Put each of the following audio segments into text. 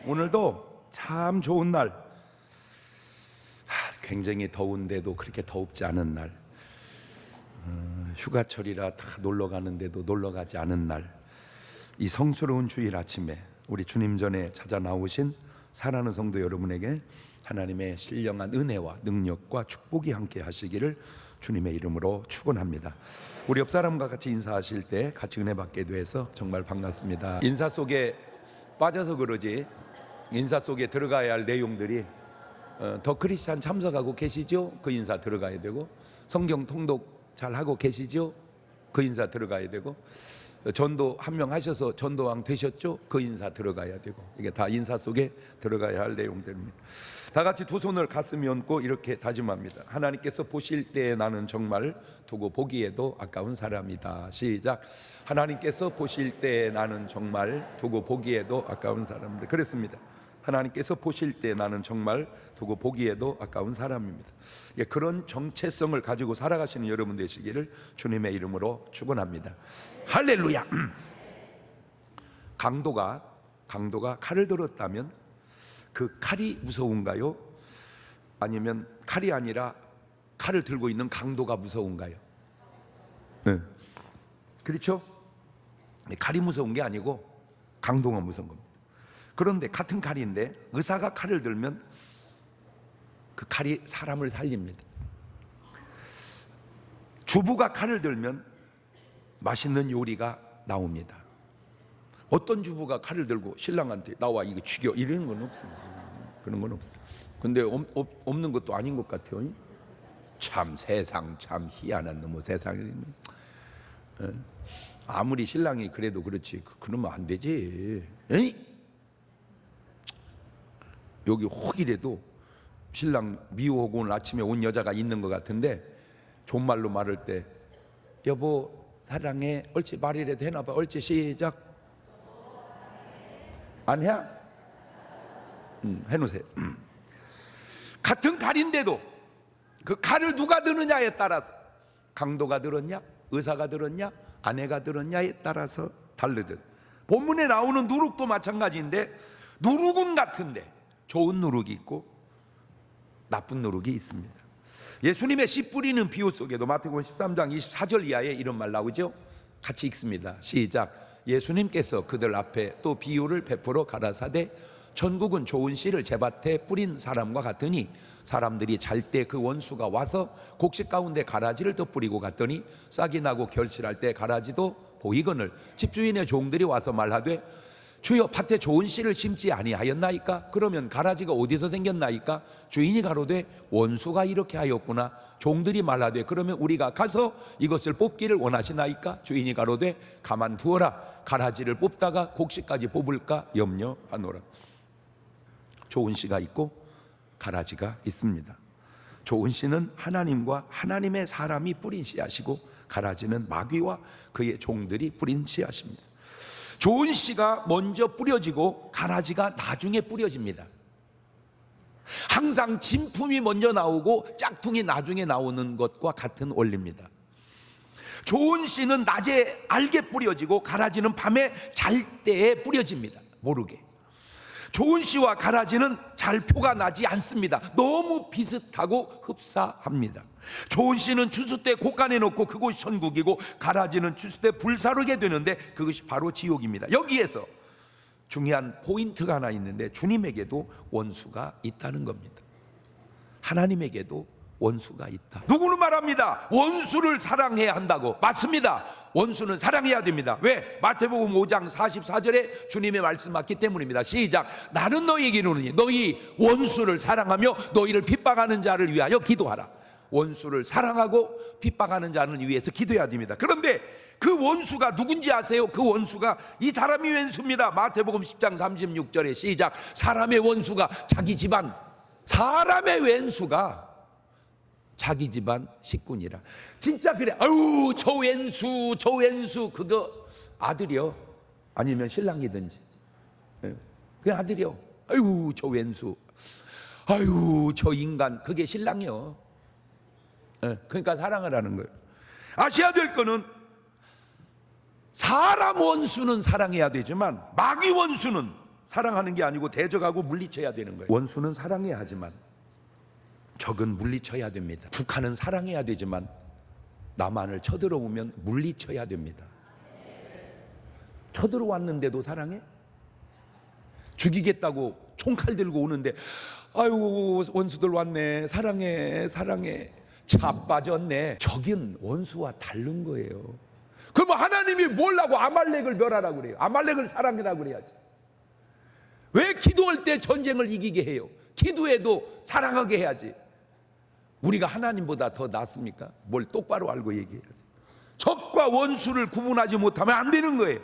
오늘도 참 좋은 날, 굉장히 더운데도 그렇게 덥지 않은 날, 휴가철이라 다 놀러 가는데도 놀러 가지 않은 날, 이 성스러운 주일 아침에 우리 주님 전에 찾아 나오신 사랑하는 성도 여러분에게 하나님의 신령한 은혜와 능력과 축복이 함께 하시기를 주님의 이름으로 축원합니다. 우리 옆 사람과 같이 인사하실 때 같이 은혜 받게 돼서 정말 반갑습니다. 인사 속에 빠져서 그러지 인사 속에 들어가야 할 내용들이 더 크리스찬 참석하고 계시죠? 그 인사 들어가야 되고, 성경 통독 잘 하고 계시죠? 그 인사 들어가야 되고, 전도 한 명 하셔서 전도왕 되셨죠? 그 인사 들어가야 되고, 이게 다 인사 속에 들어가야 할 내용들입니다. 다 같이 두 손을 가슴에 얹고 이렇게 다짐합니다. 하나님께서 보실 때 나는 정말 두고 보기에도 아까운 사람이다. 시작. 하나님께서 보실 때 나는 정말 두고 보기에도 아까운 사람입니다. 그랬습니다. 하나님께서 보실 때 나는 정말 두고 보기에도 아까운 사람입니다. 그런 정체성을 가지고 살아가시는 여러분 되시기를 주님의 이름으로 축원합니다. 할렐루야. 강도가 칼을 들었다면 그 칼이 무서운가요? 아니면 칼이 아니라 칼을 들고 있는 강도가 무서운가요? 네. 그렇죠? 칼이 무서운 게 아니고 강도가 무서운 겁니다. 그런데 같은 칼인데 의사가 칼을 들면 그 칼이 사람을 살립니다. 주부가 칼을 들면 맛있는 요리가 나옵니다. 어떤 주부가 칼을 들고 신랑한테 나와 이거 죽여 이런 건 없습니다. 그런 건 없어요. 근데 없는 것도 아닌 것 같아요. 참 세상 참 희한한 놈의 세상이. 아무리 신랑이 그래도 그렇지 그러면 안 되지. 에이? 여기 혹이라도 신랑 미워하고 오늘 아침에 온 여자가 있는 것 같은데 존말로 말할 때 여보 사랑해 옳지 말이라도 해놔봐. 옳지 시작. 안 해? 해놓으세요. 같은 칼인데도 그 칼을 누가 드느냐에 따라서, 강도가 들었냐, 의사가 들었냐, 아내가 들었냐에 따라서 다르듯 본문에 나오는 누룩도 마찬가지인데 누룩은 같은데 좋은 누룩이 있고 나쁜 누룩이 있습니다. 예수님의 씨 뿌리는 비유 속에도 마태복음 13장 24절 이하에 이런 말 나오죠. 같이 읽습니다. 시작. 예수님께서 그들 앞에 또 비유를 베풀어 가라사대 천국은 좋은 씨를 제밭에 뿌린 사람과 같으니 사람들이 잘 때 그 원수가 와서 곡식 가운데 가라지를 더 뿌리고 갔더니 싹이 나고 결실할 때 가라지도 보이거늘 집주인의 종들이 와서 말하되 주여 밭에 좋은 씨를 심지 아니하였나이까? 그러면 가라지가 어디서 생겼나이까? 주인이 가로되 원수가 이렇게 하였구나. 종들이 말하되 그러면 우리가 가서 이것을 뽑기를 원하시나이까? 주인이 가로되 가만두어라. 가라지를 뽑다가 곡식까지 뽑을까 염려하노라. 좋은 씨가 있고 가라지가 있습니다. 좋은 씨는 하나님과 하나님의 사람이 뿌린 씨앗이고 가라지는 마귀와 그의 종들이 뿌린 씨앗입니다. 좋은 씨가 먼저 뿌려지고 가라지가 나중에 뿌려집니다. 항상 진품이 먼저 나오고 짝퉁이 나중에 나오는 것과 같은 원리입니다. 좋은 씨는 낮에 알게 뿌려지고 가라지는 밤에 잘 때에 뿌려집니다. 모르게. 좋은 씨와 가라지는 잘 표가 나지 않습니다. 너무 비슷하고 흡사합니다. 좋은 씨는 추수 때 곳간에 놓고 그곳이 천국이고 가라지는 추수 때 불사르게 되는데 그것이 바로 지옥입니다. 여기에서 중요한 포인트가 하나 있는데 주님에게도 원수가 있다는 겁니다. 하나님에게도 원수가 있다. 누구는 말합니다. 원수를 사랑해야 한다고. 맞습니다. 원수는 사랑해야 됩니다. 왜? 마태복음 5장 44절에 주님의 말씀 맞기 때문입니다. 시작. 나는 너희에게 이르노니 너희 원수를 사랑하며 너희를 핍박하는 자를 위하여 기도하라. 원수를 사랑하고 핍박하는 자는 위해서 기도해야 됩니다. 그런데 그 원수가 누군지 아세요? 그 원수가 이 사람이 원수입니다. 마태복음 10장 36절에 시작. 사람의 원수가 자기 집안, 사람의 왼수가 자기 집안 식구니라. 진짜 그래. 아유 저 왼수 그거 아들이요 아니면 신랑이든지 그 아들이요. 아유 저 왼수, 아유 저 인간, 그게 신랑이요. 그러니까 사랑을 하는 거예요. 아셔야 될 거는 사람 원수는 사랑해야 되지만 마귀 원수는 사랑하는 게 아니고 대적하고 물리쳐야 되는 거예요. 원수는 사랑해야 하지만 적은 물리쳐야 됩니다. 북한은 사랑해야 되지만 남한을 쳐들어오면 물리쳐야 됩니다. 쳐들어왔는데도 사랑해? 죽이겠다고 총칼 들고 오는데 아유 원수들 왔네 사랑해 사랑해 자빠졌네. 적인 원수와 다른 거예요. 그럼 하나님이 뭘 하고 아말렉을 멸하라고 그래요? 아말렉을 사랑해라고 그래야지. 왜 기도할 때 전쟁을 이기게 해요? 기도해도 사랑하게 해야지. 우리가 하나님보다 더 낫습니까? 뭘 똑바로 알고 얘기해야지. 적과 원수를 구분하지 못하면 안 되는 거예요.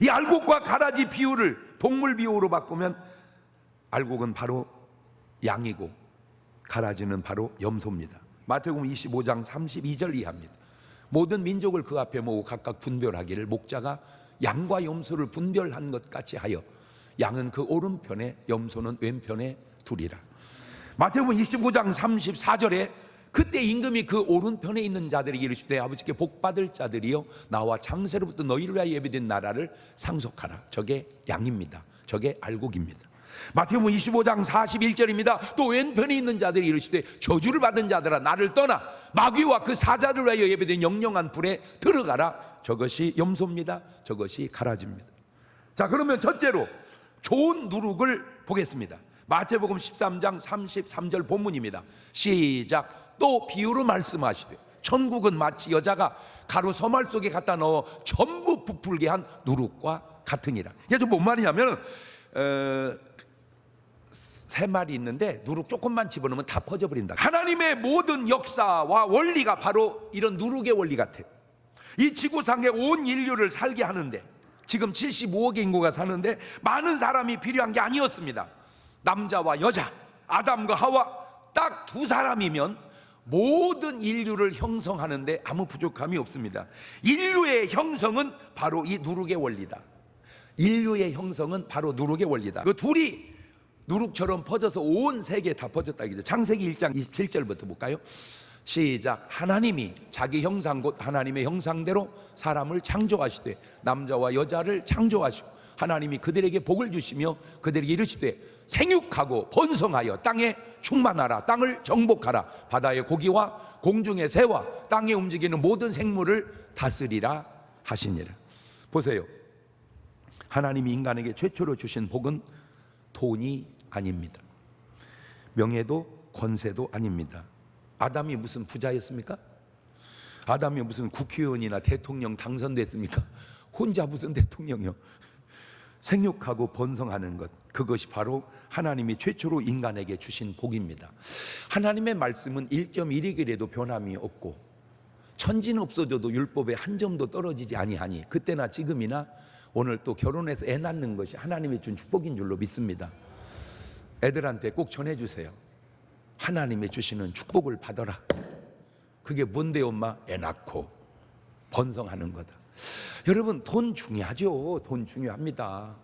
이 알곡과 가라지 비유를 동물 비유로 바꾸면 알곡은 바로 양이고 가라지는 바로 염소입니다. 마태복음 25장 32절 이하입니다. 모든 민족을 그 앞에 모으고 각각 분별하기를 목자가 양과 염소를 분별한 것 같이 하여 양은 그 오른편에 염소는 왼편에 두리라. 마태복음 25장 34절에 그때 임금이 그 오른편에 있는 자들에게 이르시되 아버지께 복받을 자들이여 나와 창세로부터 너희를 위하여 예비된 나라를 상속하라. 저게 양입니다. 저게 알곡입니다. 마태복음 25장 41절입니다. 또 왼편에 있는 자들이 이르시되 저주를 받은 자들아 나를 떠나 마귀와 그 사자를 위하여 예배된 영영한 불에 들어가라. 저것이 염소입니다. 저것이 가라지입니다. 자, 그러면 첫째로 좋은 누룩을 보겠습니다. 마태복음 13장 33절 본문입니다. 시작. 또 비유로 말씀하시되 천국은 마치 여자가 가루 서말 속에 갖다 넣어 전부 부풀게 한 누룩과 같으니라. 이게 뭔 말이냐면 세 마리 있는데 누룩 조금만 집어넣으면 다 퍼져버린다. 하나님의 모든 역사와 원리가 바로 이런 누룩의 원리 같아요. 이 지구상에 온 인류를 살게 하는데 지금 75억의 인구가 사는데 많은 사람이 필요한 게 아니었습니다. 남자와 여자, 아담과 하와 딱 두 사람이면 모든 인류를 형성하는데 아무 부족함이 없습니다. 인류의 형성은 바로 이 누룩의 원리다. 인류의 형성은 바로 누룩의 원리다. 그 둘이 누룩처럼 퍼져서 온 세계에 다 퍼졌다. 창세기 1장 27절부터 볼까요? 시작. 하나님이 자기 형상 곧 하나님의 형상대로 사람을 창조하시되 남자와 여자를 창조하시고 하나님이 그들에게 복을 주시며 그들에게 이르시되 생육하고 번성하여 땅에 충만하라. 땅을 정복하라. 바다의 고기와 공중의 새와 땅에 움직이는 모든 생물을 다스리라 하시니라. 보세요. 하나님이 인간에게 최초로 주신 복은 돈이 아닙니다. 명예도 권세도 아닙니다. 아담이 무슨 부자였습니까? 아담이 무슨 국회의원이나 대통령 당선됐습니까? 혼자 무슨 대통령이요? 생육하고 번성하는 것, 그것이 바로 하나님이 최초로 인간에게 주신 복입니다. 하나님의 말씀은 1.1이라도 변함이 없고 천지는 없어져도 율법에 한 점도 떨어지지 아니하니 그때나 지금이나 오늘 또 결혼해서 애 낳는 것이 하나님이 준 축복인 줄로 믿습니다. 애들한테 꼭 전해주세요. 하나님이 주시는 축복을 받아라. 그게 뭔데요, 엄마? 애 낳고 번성하는 거다. 여러분, 돈 중요하죠. 돈 중요합니다.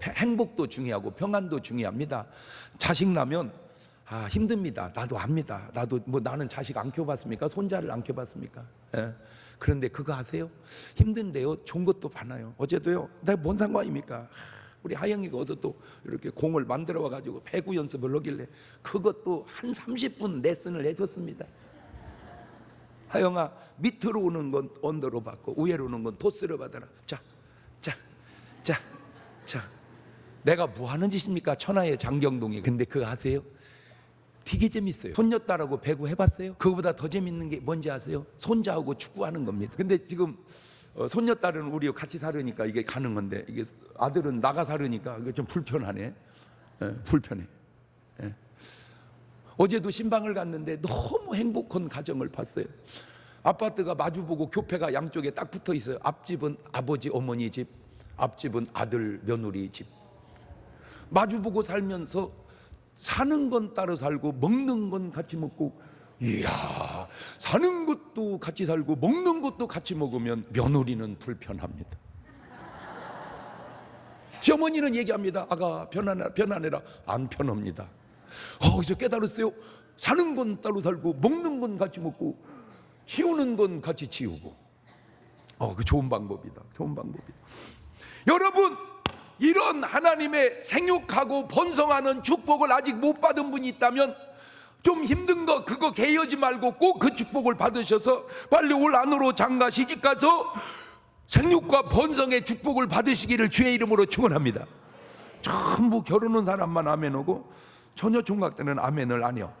행복도 중요하고 평안도 중요합니다. 자식 나면 힘듭니다. 나도 압니다. 나는 자식 안 키워봤습니까? 손자를 안 키워봤습니까? 예. 그런데 그거 아세요? 힘든데요, 좋은 것도 많아요. 어제도요, 내가 뭔 상관입니까? 우리 하영이가 어서 또 이렇게 공을 만들어 와가지고 배구 연습을 하길래 그것도 한 30분 레슨을 해줬습니다. 하영아, 밑으로 오는 건 언더로 받고 위로 오는 건 토스로 받아라. 자. 내가 뭐 하는 짓입니까? 천하의 장경동이. 근데 그거 아세요? 되게 재밌어요. 손녀딸하고 배구 해봤어요? 그거보다 더 재밌는 게 뭔지 아세요? 손자하고 축구하는 겁니다. 근데 지금 손녀딸은 우리와 같이 살으니까 이게 가는 건데 이게 아들은 나가 살으니까 이게 좀 불편하네. 불편해. 어제도 신방을 갔는데 너무 행복한 가정을 봤어요. 아파트가 마주보고 교패가 양쪽에 딱 붙어 있어요. 앞집은 아버지 어머니 집, 앞집은 아들 며느리 집. 마주보고 살면서 사는 건 따로 살고 먹는 건 같이 먹고, 이야, 사는 것도 같이 살고 먹는 것도 같이 먹으면 며느리는 불편합니다. 시어머니는 얘기합니다. 아가 편안해라. 안 편합니다. 이제 깨달았어요. 사는 건 따로 살고 먹는 건 같이 먹고 치우는 건 같이 치우고. 그 좋은 방법이다. 좋은 방법이다. 여러분, 이런 하나님의 생육하고 번성하는 축복을 아직 못 받은 분이 있다면 좀 힘든 거 그거 개의하지 말고 꼭 그 축복을 받으셔서 빨리 올 안으로 장가 시집가서 생육과 번성의 축복을 받으시기를 주의 이름으로 축원합니다. 전부 결혼한 사람만 아멘하고 처녀 총각 때는 아멘을 안 해요.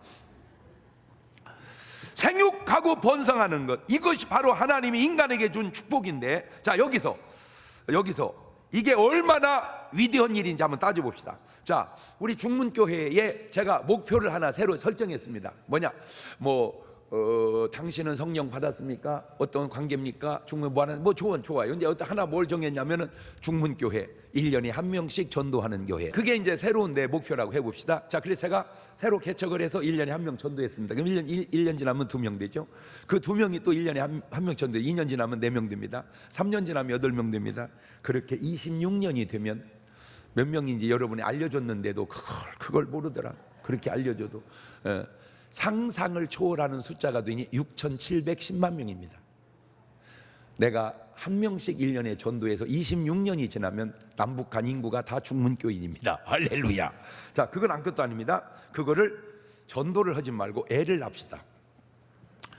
생육하고 번성하는 것, 이것이 바로 하나님이 인간에게 준 축복인데, 자 여기서 이게 얼마나 위대한 일인지 한번 따져봅시다. 자, 우리 중문교회에 제가 목표를 하나 새로 설정했습니다. 뭐냐, 당신은 성령 받았습니까? 어떤 관계입니까? 중문 뭐 하는, 좋아요. 근데 하나 뭘 정했냐면은 중문교회 1년에 한 명씩 전도하는 교회. 그게 이제 새로운 내 목표라고 해봅시다. 자, 그래서 제가 새로 개척을 해서 1년에 한 명 전도했습니다. 그럼 1년 지나면 2명 되죠. 그 2명이 또 1년에 한 명 전도, 2년 지나면 4명 됩니다. 3년 지나면 8명 됩니다. 그렇게 26년이 되면 몇 명인지 여러분이 알려줬는데도 그걸 모르더라. 그렇게 알려줘도 상상을 초월하는 숫자가 되니 6,710만 명입니다. 내가 한 명씩 1년에 전도해서 26년이 지나면 남북한 인구가 다 중문교인입니다. 할렐루야. 자, 그건 아무것도 아닙니다. 그거를 전도를 하지 말고 애를 낳읍시다.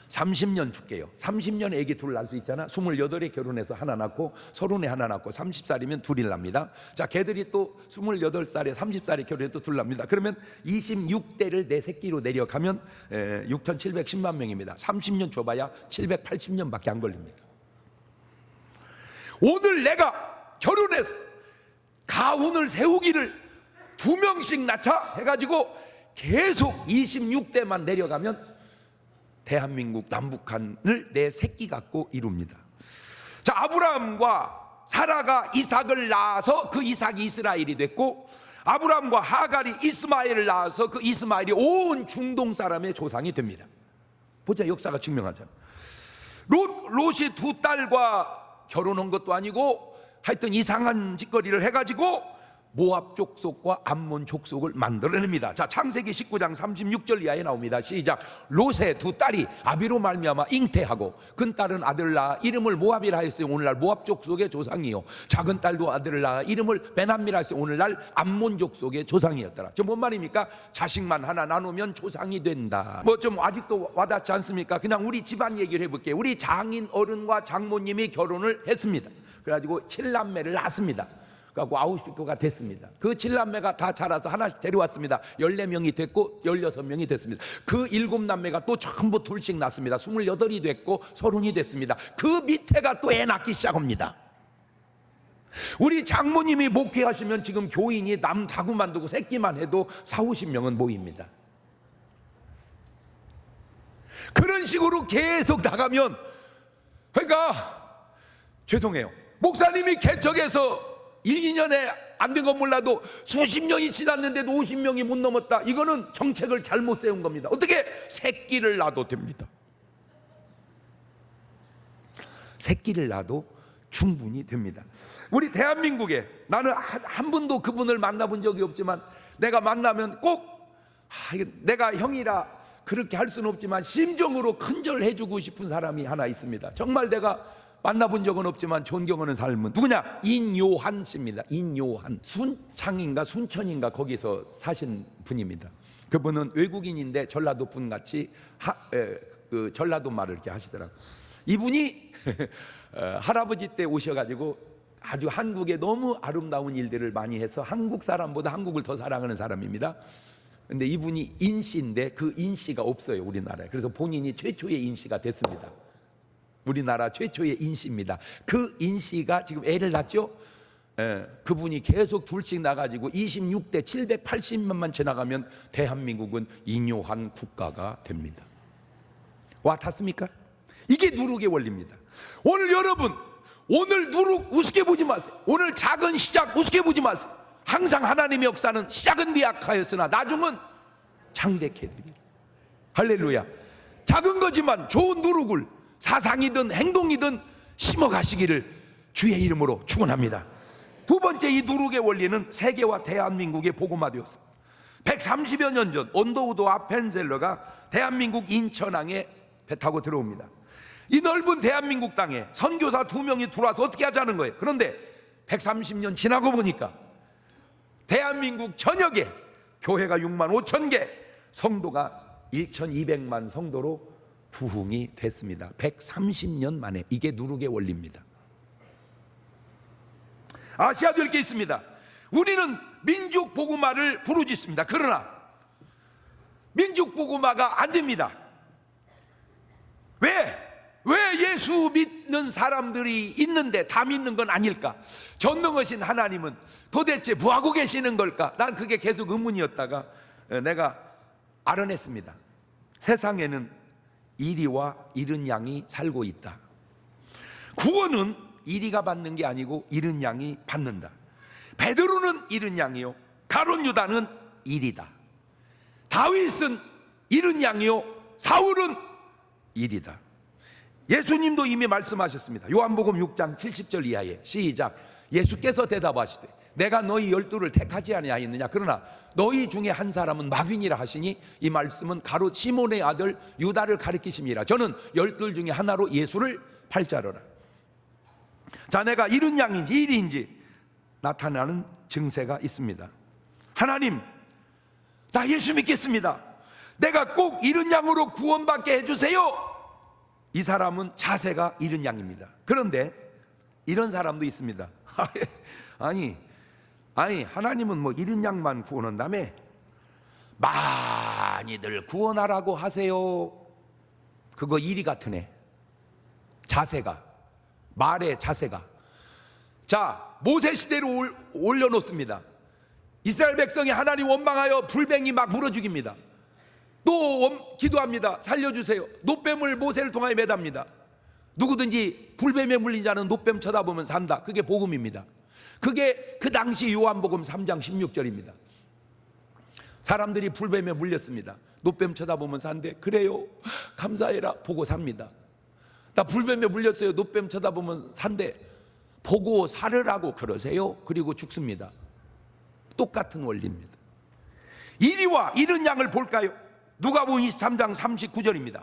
30년 줄게요. 30년에 애기 둘 낳을 수 있잖아. 28에 결혼해서 하나 낳고 30에 하나 낳고 30살이면 둘이 납니다. 자, 걔들이 또 28살에 30살에 결혼해서 또 둘 납니다. 그러면 26대를 내 새끼로 내려가면 6,710만 명입니다. 30년 줘봐야 780년밖에 안 걸립니다. 오늘 내가 결혼해서 가훈을 세우기를 2명씩 낳자 해가지고 계속 26대만 내려가면 대한민국 남북한을 내 새끼 갖고 이룹니다. 자, 아브라함과 사라가 이삭을 낳아서 그 이삭이 이스라엘이 됐고, 아브라함과 하갈이 이스마엘을 낳아서 그 이스마엘이 온 중동 사람의 조상이 됩니다. 보자, 역사가 증명하잖아. 롯이 2딸과 결혼한 것도 아니고 하여튼 이상한 짓거리를 해가지고 모압 족속과 암몬 족속을 만들어냅니다. 자, 창세기 19장 36절 이하에 나옵니다. 시작. 롯의 2딸이 아비로 말미암아 잉태하고 큰 딸은 아들을 낳아 이름을 모압이라 했으니 오늘날 모압 족속의 조상이요, 작은 딸도 아들을 낳아 이름을 베남미라 했으니 오늘날 암몬 족속의 조상이었더라. 저 뭔 말입니까? 자식만 하나 나누면 조상이 된다. 뭐 좀 아직도 와닿지 않습니까? 그냥 우리 집안 얘기를 해볼게요. 우리 장인 어른과 장모님이 결혼을 했습니다. 그래가지고 7남매를 낳았습니다. 그래갖고 아웃시프가 됐습니다. 그 7남매가 다 자라서 하나씩 데려왔습니다. 14명이 됐고 16명이 됐습니다. 그 7남매가 또 전부 둘씩 낳습니다. 28이 됐고 30이 됐습니다. 그 밑에가 또 애 낳기 시작합니다. 우리 장모님이 목회하시면 지금 교인이 남 다구만 두고 새끼만 해도 40-50명은 모입니다. 그런 식으로 계속 나가면, 그러니까 죄송해요, 목사님이 개척해서 1, 2년에 안 된 건 몰라도 수십 년이 지났는데도 50명이 못 넘었다. 이거는 정책을 잘못 세운 겁니다. 어떻게? 새끼를 낳아도 됩니다. 새끼를 낳아도 충분히 됩니다. 우리 대한민국에 나는 한 번도 그분을 만나본 적이 없지만 내가 만나면 꼭 내가 형이라 그렇게 할 수는 없지만 심정으로 큰절해주고 싶은 사람이 하나 있습니다. 정말 내가 만나본 적은 없지만 존경하는 삶은 누구냐? 인요한 씨입니다. 인요한. 순창인가 순천인가 거기서 사신 분입니다. 그분은 외국인인데 전라도 분 같이 그 전라도 말을 이렇게 하시더라고요. 이분이 할아버지 때 오셔가지고 아주 한국에 너무 아름다운 일들을 많이 해서 한국 사람보다 한국을 더 사랑하는 사람입니다. 근데 이분이 인씨인데 그 인씨가 없어요, 우리나라에. 그래서 본인이 최초의 인씨가 됐습니다. 우리나라 최초의 인씨입니다. 그 인씨가 지금 애를 낳죠. 그분이 계속 둘씩 나가지고 26대 780만만 지나가면 대한민국은 인요한 국가가 됩니다. 와 닿습니까? 이게 누룩의 원리입니다. 오늘 여러분, 오늘 누룩 우습게 보지 마세요. 오늘 작은 시작 우습게 보지 마세요. 항상 하나님의 역사는 시작은 미약하였으나 나중은 창대케 되리라. 할렐루야. 작은 거지만 좋은 누룩을 사상이든 행동이든 심어가시기를 주의 이름으로 축원합니다. 두 번째, 이 누룩의 원리는 세계와 대한민국의 복음화되었습니다. 130여 년 전 언더우드 아펜젤러가 대한민국 인천항에 배 타고 들어옵니다. 이 넓은 대한민국 땅에 선교사 2명이 들어와서 어떻게 하자는 거예요. 그런데 130년 지나고 보니까 대한민국 전역에 교회가 6만 5천 개, 성도가 1,200만 성도로 부흥이 됐습니다. 130년 만에. 이게 누룩의 원리입니다. 아셔야 될 게 있습니다. 우리는 민족 복음화를 부르짖습니다. 그러나 민족 복음화가 안 됩니다. 왜 예수 믿는 사람들이 있는데 다 믿는 건 아닐까? 전능하신 하나님은 도대체 뭐하고 계시는 걸까? 난 그게 계속 의문이었다가 내가 알아냈습니다. 세상에는 이리와 이른 양이 살고 있다. 구원은 이리가 받는 게 아니고 이른 양이 받는다. 베드로는 이른 양이요, 가룟 유다는 이리다. 다윗은 이른 양이요, 사울은 이리다. 예수님도 이미 말씀하셨습니다. 요한복음 6장 70절 이하에 시작. 예수께서 대답하시되 내가 너희 12를 택하지 아니하였느냐? 그러나 너희 중에 한 사람은 마귀니라 하시니, 이 말씀은 가롯 시몬의 아들 유다를 가리키심이라. 저는 12 중에 하나로 예수를 팔자로라. 자, 내가 이른 양인지 이리인지 나타나는 증세가 있습니다. 하나님, 나 예수 믿겠습니다. 내가 꼭 이른 양으로 구원받게 해주세요. 이 사람은 자세가 이른 양입니다. 그런데 이런 사람도 있습니다. 아니 하나님은 뭐 이른 양만 구원한다며? 많이들 구원하라고 하세요. 그거 이리 같으네. 자세가, 말의 자세가. 자, 모세 시대로 올려놓습니다. 이스라엘 백성이 하나님 원망하여 불뱀이 막 물어 죽입니다. 또 기도합니다. 살려주세요. 노뱀을 모세를 통하여 매답니다. 누구든지 불뱀에 물린 자는 노뱀 쳐다보면 산다. 그게 복음입니다. 그게 그 당시 요한복음 3장 16절입니다. 사람들이 불뱀에 물렸습니다. 노뱀 쳐다보면 산대. 그래요, 감사해라. 보고 삽니다. 나 불뱀에 물렸어요. 노뱀 쳐다보면 산대. 보고 살으라고 그러세요. 그리고 죽습니다. 똑같은 원리입니다. 이리와 이른 양을 볼까요? 누가복음 23장 39절입니다.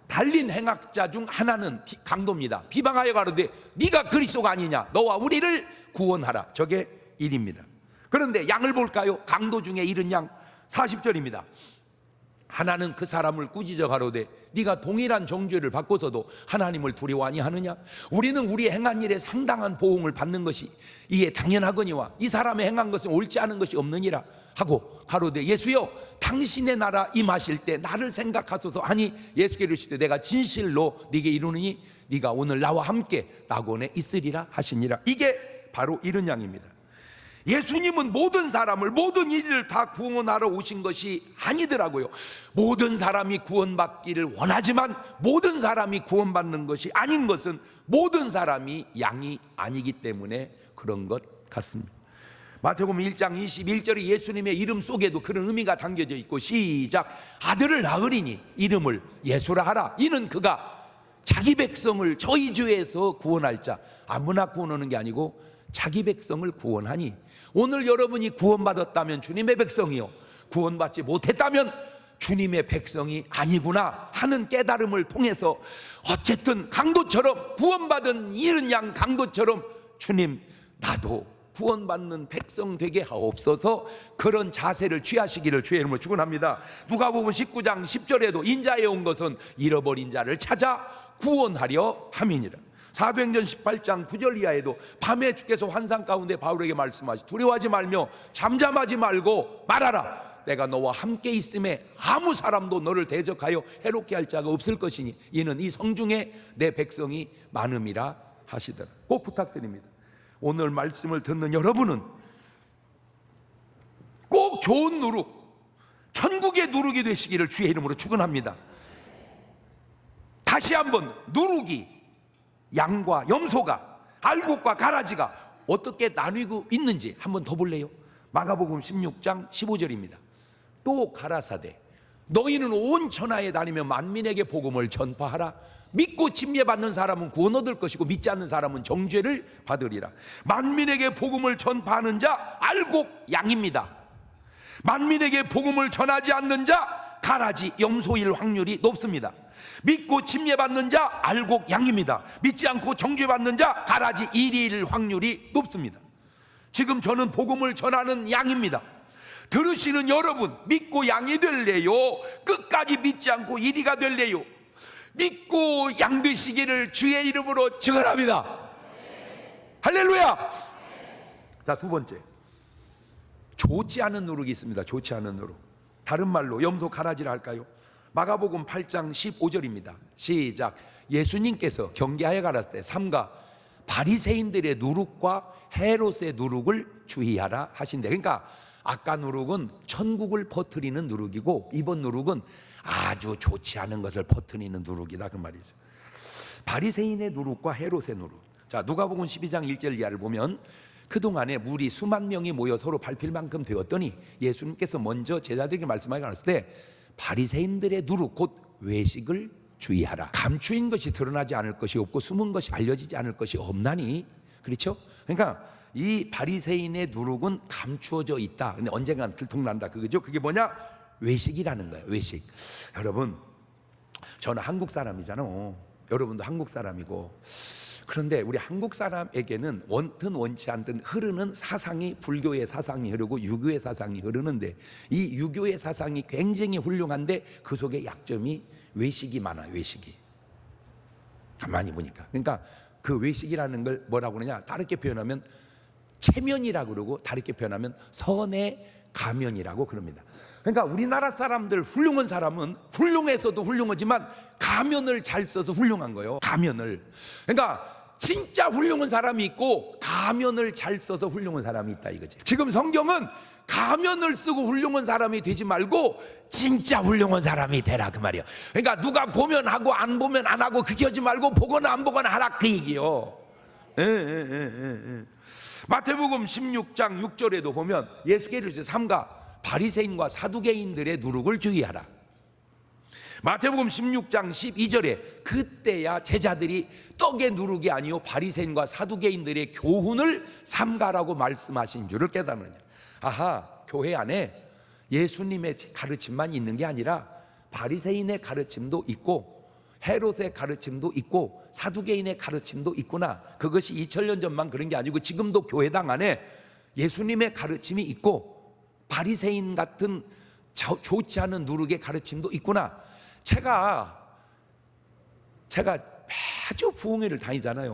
달린 행악자 중 하나는 강도입니다. 비방하여 가로되 네가 그리스도가 아니냐? 너와 우리를 구원하라. 저게 일입니다. 그런데 양을 볼까요? 강도 중에 이른 양 40절입니다. 하나는 그 사람을 꾸짖어 가로되 네가 동일한 정죄를 받고서도 하나님을 두려워 아니하느냐? 우리는 우리 행한 일에 상당한 보응을 받는 것이 이에 당연하거니와 이 사람의 행한 것은 옳지 않은 것이 없느니라 하고 가로되 예수여, 당신의 나라 임하실 때 나를 생각하소서 하니 예수께서 이르시되 내가 진실로 네게 이르노니 네가 오늘 나와 함께 낙원에 있으리라 하시니라. 이게 바로 이른 양입니다. 예수님은 모든 사람을, 모든 일을 다 구원하러 오신 것이 아니더라고요. 모든 사람이 구원받기를 원하지만 모든 사람이 구원받는 것이 아닌 것은 모든 사람이 양이 아니기 때문에 그런 것 같습니다. 마태복음 1장 21절에 예수님의 이름 속에도 그런 의미가 담겨져 있고, 시작. 아들을 낳으리니 이름을 예수라 하라. 이는 그가 자기 백성을 저희 죄에서 구원할 자. 아무나 구원하는 게 아니고 자기 백성을 구원하니. 오늘 여러분이 구원받았다면 주님의 백성이요, 구원받지 못했다면 주님의 백성이 아니구나 하는 깨달음을 통해서 어쨌든 강도처럼, 구원받은 이른 양 강도처럼 주님, 나도 구원받는 백성 되게 하옵소서. 그런 자세를 취하시기를 주의 이름으로 축원합니다. 누가복음 19장 10절에도 인자에 온 것은 잃어버린 자를 찾아 구원하려 함이니라. 사도행전 18장 9절 이하에도 밤에 주께서 환상 가운데 바울에게 말씀하시 두려워하지 말며 잠잠하지 말고 말하라. 내가 너와 함께 있음에 아무 사람도 너를 대적하여 해롭게 할 자가 없을 것이니 이는 이 성중에 내 백성이 많음이라 하시더라. 꼭 부탁드립니다. 오늘 말씀을 듣는 여러분은 꼭 좋은 누룩, 천국의 누룩이 되시기를 주의 이름으로 축원합니다. 다시 한번, 누룩이, 양과 염소가, 알곡과 가라지가 어떻게 나뉘고 있는지 한번 더 볼래요? 마가복음 16장 15절입니다. 또 가라사대 너희는 온 천하에 다니며 만민에게 복음을 전파하라. 믿고 침례받는 사람은 구원 얻을 것이고 믿지 않는 사람은 정죄를 받으리라. 만민에게 복음을 전파하는 자 알곡 양입니다. 만민에게 복음을 전하지 않는 자 가라지 염소일 확률이 높습니다. 믿고 침례받는 자 알곡 양입니다. 믿지 않고 정죄받는 자 가라지 일일 확률이 높습니다. 지금 저는 복음을 전하는 양입니다. 들으시는 여러분, 믿고 양이 될래요? 끝까지 믿지 않고 이리가 될래요? 믿고 양 되시기를 주의 이름으로 축원합니다. 할렐루야. 자, 두 번째, 좋지 않은 누룩이 있습니다. 좋지 않은 누룩. 다른 말로 염소 가라지라 할까요? 마가복음 8장 15절입니다. 시작. 예수님께서 경계하여 가라사대 삼가 바리새인들의 누룩과 헤롯의 누룩을 주의하라 하신대. 그러니까 아까 누룩은 천국을 퍼뜨리는 누룩이고, 이번 누룩은 아주 좋지 않은 것을 퍼뜨리는 누룩이다, 그 말이죠. 바리새인의 누룩과 헤롯의 누룩. 자, 누가복음 12장 1절 이하를 보면 그동안에 무리 수만 명이 모여 서로 밟힐 만큼 되었더니 예수님께서 먼저 제자들에게 말씀하여 가셨을 때 바리새인들의 누룩 곧 외식을 주의하라. 감추인 것이 드러나지 않을 것이 없고 숨은 것이 알려지지 않을 것이 없나니. 그렇죠? 그러니까 이 바리새인의 누룩은 감추어져 있다. 근데 언젠간 들통난다. 그거죠? 그게 뭐냐? 외식이라는 거예요. 외식. 여러분, 저는 한국 사람이잖아요. 여러분도 한국 사람이고. 그런데 우리 한국 사람에게는 원든 원치 않든 흐르는 사상이, 불교의 사상이 흐르고 유교의 사상이 흐르는데, 이 유교의 사상이 굉장히 훌륭한데 그 속에 약점이 외식이 많아요. 외식이. 가만히 보니까. 그러니까 그 외식이라는 걸 뭐라고 그러냐, 다르게 표현하면 체면이라고 그러고, 다르게 표현하면 선의 가면이라고 그럽니다. 그러니까 우리나라 사람들, 훌륭한 사람은 훌륭해서도 훌륭하지만 가면을 잘 써서 훌륭한 거예요. 가면을. 그러니까 진짜 훌륭한 사람이 있고 가면을 잘 써서 훌륭한 사람이 있다, 이거지. 지금 성경은 가면을 쓰고 훌륭한 사람이 되지 말고 진짜 훌륭한 사람이 되라, 그 말이에요. 그러니까 누가 보면 하고 안 보면 안 하고 그렇게 하지 말고 보거나 안 보거나 하라, 그 얘기요. 마태복음 16장 6절에도 보면 예수께서 삼가 바리새인과 사두개인들의 누룩을 주의하라. 마태복음 16장 12절에 그때야 제자들이 떡의 누룩이 아니요 바리새인과 사두개인들의 교훈을 삼가라고 말씀하신 줄을 깨달느냐. 아하, 교회 안에 예수님의 가르침만 있는 게 아니라 바리새인의 가르침도 있고 헤롯의 가르침도 있고 사두개인의 가르침도 있구나. 그것이 2000년 전만 그런 게 아니고 지금도 교회당 안에 예수님의 가르침이 있고 바리새인 같은 좋지 않은 누룩의 가르침도 있구나. 제가 아주 부흥회를 다니잖아요.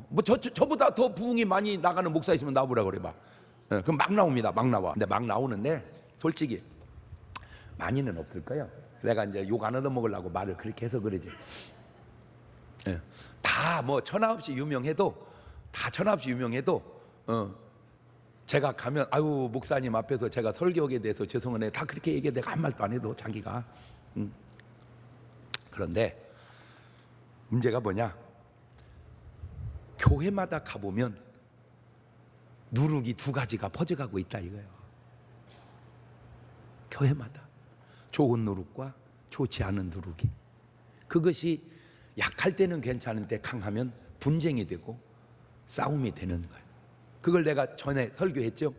뭐 저보다 더 부흥이 많이 나가는 목사 있으면 나오라 그래 봐. 그럼 막 나옵니다. 막 나와. 근데 막 나오는데 솔직히 많이는 없을 거예요. 내가 이제 욕 안 얻어먹으려고 말을 그렇게 해서 그러지. 다 뭐 천하없이 유명해도 제가 가면 아유 목사님 앞에서 제가 설교에 대해서 죄송하네 다 그렇게 얘기해. 내가 한 말도 안 해도 자기가. 그런데 문제가 뭐냐, 교회마다 가보면 누룩이 두 가지가 퍼져가고 있다 이거예요. 교회마다 좋은 누룩과 좋지 않은 누룩이. 그것이 약할 때는 괜찮은데 강하면 분쟁이 되고 싸움이 되는 거예요. 그걸 내가 전에 설교했죠.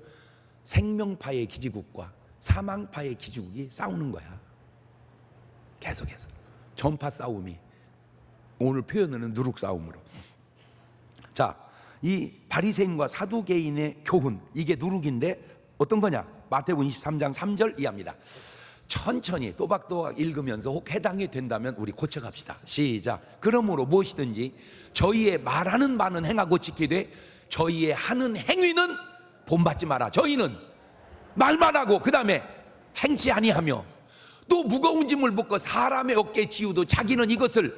생명파의 기지국과 사망파의 기지국이 싸우는 거야. 계속해서 전파 싸움이, 오늘 표현은 누룩 싸움으로. 자, 이 바리새인과 사두개인의 교훈, 이게 누룩인데 어떤 거냐? 마태복음 23장 3절 이하입니다. 천천히 또박또박 읽으면서 혹 해당이 된다면 우리 고쳐갑시다. 시작. 그러므로 무엇이든지 저희의 말하는 바는 행하고 지키되 저희의 하는 행위는 본받지 마라. 저희는 말만 하고 그 다음에 행치 아니하며 또 무거운 짐을 벗고 사람의 어깨에 지우도 자기는 이것을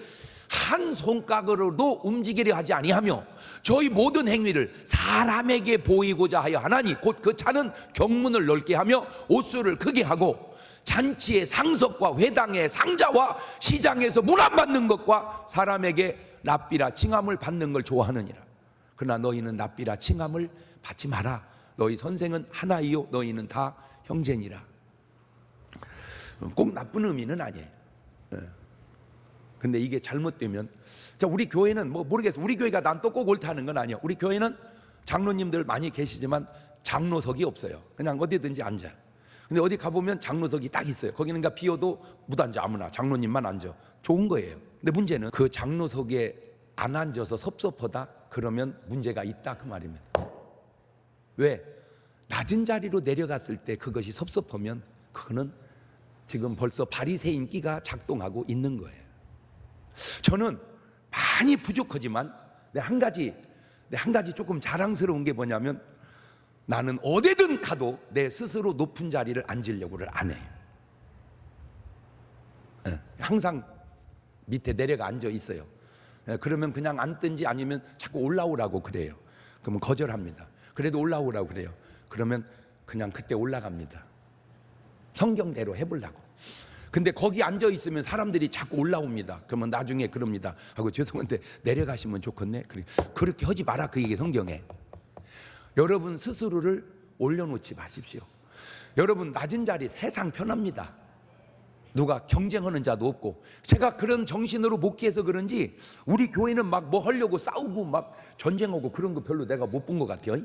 한 손가락으로도 움직이려 하지 아니하며 저희 모든 행위를 사람에게 보이고자 하여 하나니 곧 그 차는 경문을 넓게 하며 옷수를 크게 하고 잔치의 상석과 회당의 상자와 시장에서 문 안 받는 것과 사람에게 납비라 칭함을 받는 걸 좋아하느니라. 그러나 너희는 납비라 칭함을 받지 마라. 너희 선생은 하나이요 너희는 다 형제니라. 꼭 나쁜 의미는 아니에요. 근데 이게 잘못되면, 자, 우리 교회는 뭐 모르겠어. 우리 교회가 난 또 꼭 옳다는 건 아니야. 우리 교회는 장로님들 많이 계시지만 장로석이 없어요. 그냥 어디든지 앉아. 근데 어디 가보면 장로석이 딱 있어요. 거기는 그러니까 비어도 못 앉아. 아무나 장로님만 앉아. 좋은 거예요. 근데 문제는 그 장로석에 안 앉아서 섭섭하다 그러면 문제가 있다 그 말입니다. 왜? 낮은 자리로 내려갔을 때 그것이 섭섭하면 그거는 지금 벌써 바리새인 끼가 작동하고 있는 거예요. 저는 많이 부족하지만 내 한 가지 조금 자랑스러운 게 뭐냐면, 나는 어디든 가도 내 스스로 높은 자리를 앉으려고를 안 해요. 항상 밑에 내려가 앉아 있어요. 그러면 그냥 앉든지 아니면 자꾸 올라오라고 그래요. 그러면 거절합니다. 그래도 올라오라고 그래요. 그러면 그냥 그때 올라갑니다. 성경대로 해보려고. 근데 거기 앉아 있으면 사람들이 자꾸 올라옵니다. 그러면 나중에 그럽니다. 하고 죄송한데 내려가시면 좋겠네. 그렇게 하지 마라, 그 얘기 성경에. 여러분 스스로를 올려놓지 마십시오. 여러분 낮은 자리 세상 편합니다. 누가 경쟁하는 자도 없고. 제가 그런 정신으로 목회해서 그런지 우리 교회는 막 뭐 하려고 싸우고 막 전쟁하고 그런 거 별로 내가 못 본 것 같아요.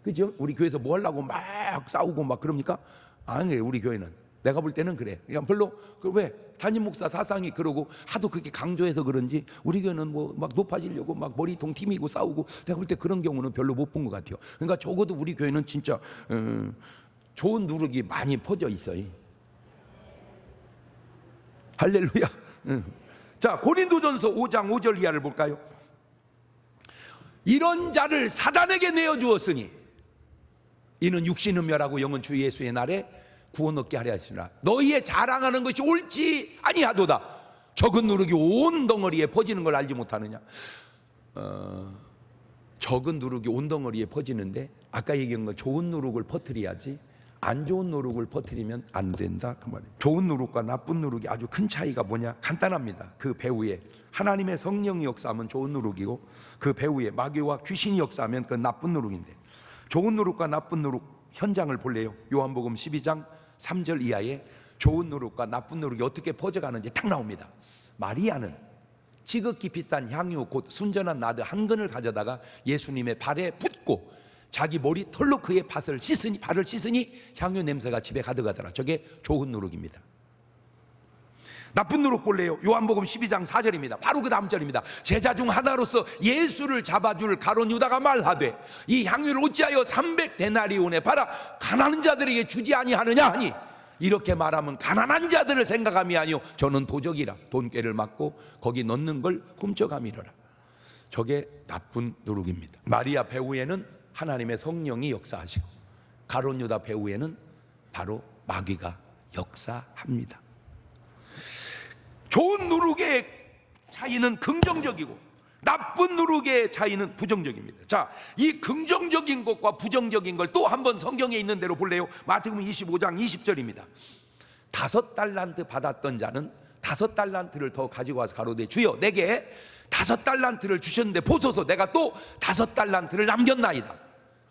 그죠? 우리 교회에서 뭐 하려고 막 싸우고 막 그럽니까? 아니에요. 우리 교회는 내가 볼 때는 그래. 그냥 별로. 왜? 담임 목사 사상이 그러고 하도 그렇게 강조해서 그런지 우리 교회는 뭐 막 높아지려고 막 머리통 팀이고 싸우고, 내가 볼 때 그런 경우는 별로 못 본 것 같아요. 그러니까 적어도 우리 교회는 진짜 좋은 누룩이 많이 퍼져 있어요. 할렐루야. 자, 고린도전서 5장 5절 이하를 볼까요? 이런 자를 사단에게 내어주었으니 이는 육신은 멸하고 영은 주 예수의 날에 구원 얻게 하려 하시라. 너희의 자랑하는 것이 옳지 아니하도다. 적은 누룩이 온 덩어리에 퍼지는 걸 알지 못하느냐. 적은 누룩이 온 덩어리에 퍼지는데 아까 얘기한 거 좋은 누룩을 퍼뜨려야지 안 좋은 누룩을 퍼뜨리면 안 된다 그 말이에요. 좋은 누룩과 나쁜 누룩이 아주 큰 차이가 뭐냐? 간단합니다. 그 배후에 하나님의 성령이 역사하면 좋은 누룩이고, 그 배후에 마귀와 귀신이 역사하면 그 나쁜 누룩인데, 좋은 누룩과 나쁜 누룩 현장을 볼래요? 요한복음 12장 3절 이하에 좋은 누룩과 나쁜 누룩이 어떻게 퍼져가는지 딱 나옵니다. 마리아는 지극히 비싼 향유 곧 순전한 나드 한 근을 가져다가 예수님의 발에 붓고 자기 머리 털로 그의 발을 씻으니 향유 냄새가 집에 가득하더라. 저게 좋은 누룩입니다. 나쁜 누룩 볼래요? 요한복음 12장 4절입니다. 바로 그 다음 절입니다. 제자 중 하나로서 예수를 잡아줄 가룟 유다가 말하되 이 향유를 어찌하여 300데나리온에 팔아 가난한 자들에게 주지 아니하느냐 하니, 이렇게 말하면 가난한 자들을 생각함이 아니요 저는 도적이라 돈꾀를 맞고 거기 넣는 걸 훔쳐감이러라. 저게 나쁜 누룩입니다. 마리아 배후에는 하나님의 성령이 역사하시고, 가룟 유다 배후에는 바로 마귀가 역사합니다. 좋은 누룩의 차이는 긍정적이고 나쁜 누룩의 차이는 부정적입니다. 자, 이 긍정적인 것과 부정적인 걸 또 한번 성경에 있는 대로 볼래요? 마태복음 25장 20절입니다. 5달란트 받았던 자는 5달란트를 더 가지고 와서 가로되 주여 내게 5달란트를 주셨는데 보소서 내가 또 5달란트를 남겼나이다.